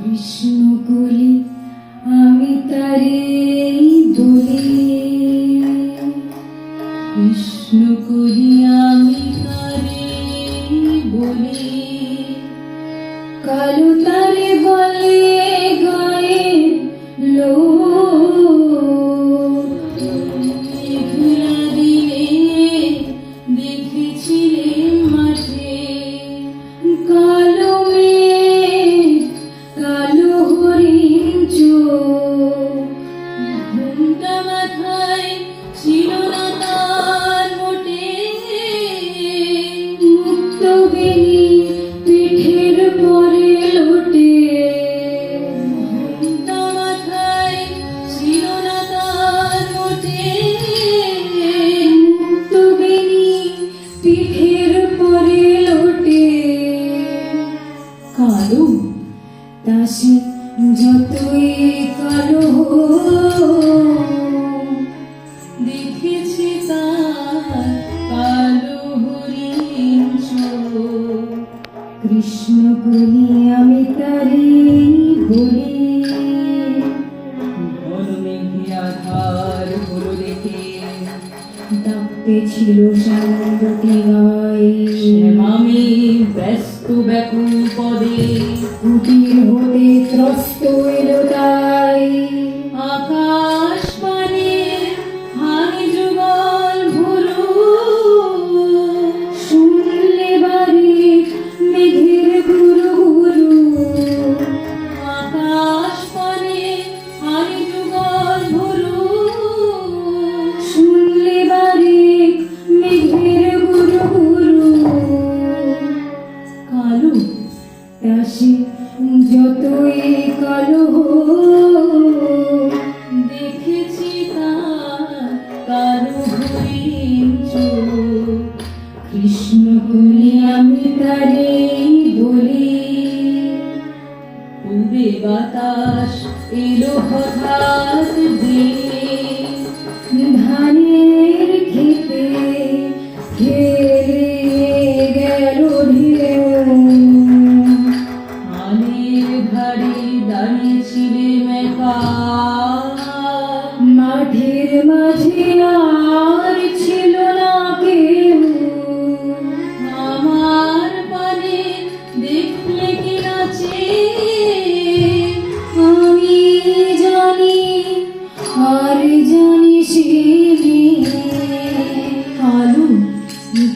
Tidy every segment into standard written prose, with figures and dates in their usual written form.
কৃষ্ণকলি আমি তারে বলি, কৃষ্ণকলি আমি তারে বলি, কালো তারে বলে গায়ে লো দেখেছিলেন মাঠে কালো মেঘ কালো হরিণ চোখ, ঘুমটা মাথায় ছিল না তার মোটে, মুক্ত বেনি পিঠের পরে লোটে, ঘুমটা মাথায় ছিল না তার মোটে, মুক্ত বেনি পিঠের পরে লোটে, কালো দাসী যতই কালো দেখেছি তার কালো হরিণ চোখ, কৃষ্ণকলি আমি তারে বলি। ঘন মেঘে আধার হলো দেখে ডাকতে ছিল সান্দটি গায়ে, শ্যামামি ব্যস্ত ব্যাকুল পদে কুটির হতে ত্রস্ত এলো তাই, আকাশ পানে হানি যুগল ভুরু, শুনলে বাড়ি মেঘের গুরু গুরু, আকাশ পানে হানি যুগল ভুরু, শুনলে বাড়ি মেঘের গুরু গুরু, কালো দাসী যতই কালো দেখেছি তার কালো হরিণ চোখ, কৃষ্ণকলি আমি তারে বলি। পূবে বাতাস এলো হঠাৎ দিয়ে, ধানের খেতে খেলে গেল ঢেউ, আলের ধারে দাঁড়িয়েছিলেন একা, মাঠের মাঝে আর ছিল না কেউ, আমার পানে দেখলে কি নাচে আমি জানি আর জানি সে কালো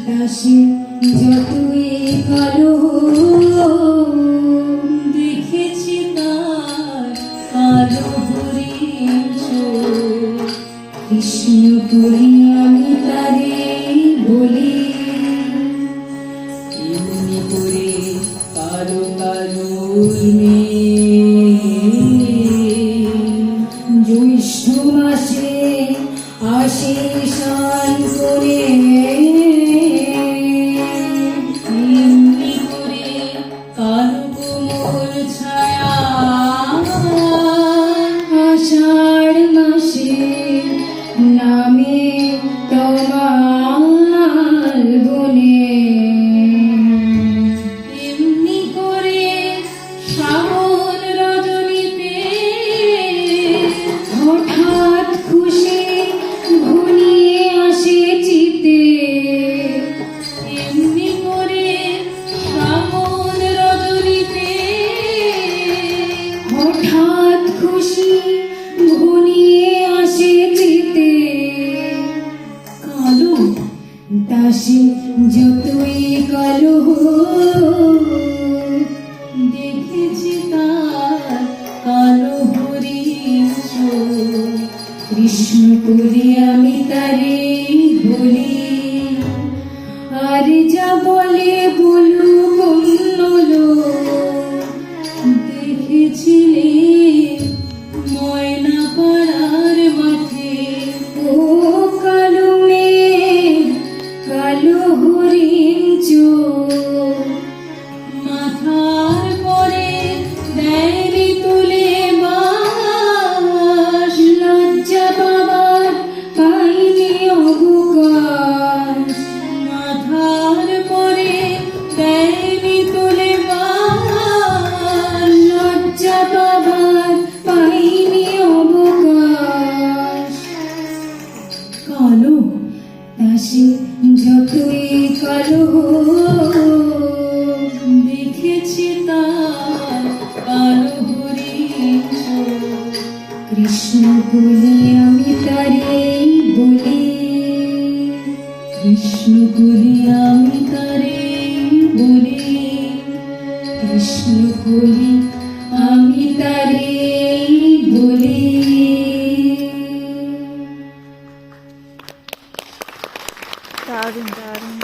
দাসী যতই কালো দেখেছি তার কালো হরিণ চোখ, কৃষ্ণকলি আমি তারে বলি। এমনি করে কালো কালো জ্যৈষ্ঠ মাসে আসে শান করে, এমনি করে কালো কোমল ছায়া আষাঢ় মাসে নামে তোমার বনে, এমনি করে শ্রাবণ রজনীতে হঠাৎ খুশি ঘনিয়ে আসে চিতে, এমনি করে শ্রাবণ রজনীতে হঠাৎ খুশি ঘনিয়ে আসে চিতে, কালো দাসী যতই কালো দেখেছি তার কালো হরিণ চোখ, কৃষ্ণকলি আমি তারে বলি। আর যা বলে বলুক অন্য লোক, দেখেছিলে ময়না পাড়ার মাঠে ও কালো মেঘ কালো হরিণ চোখ, বলে, কৃষ্ণ বলি আমি তারে বলি। দারুণ দারুণ।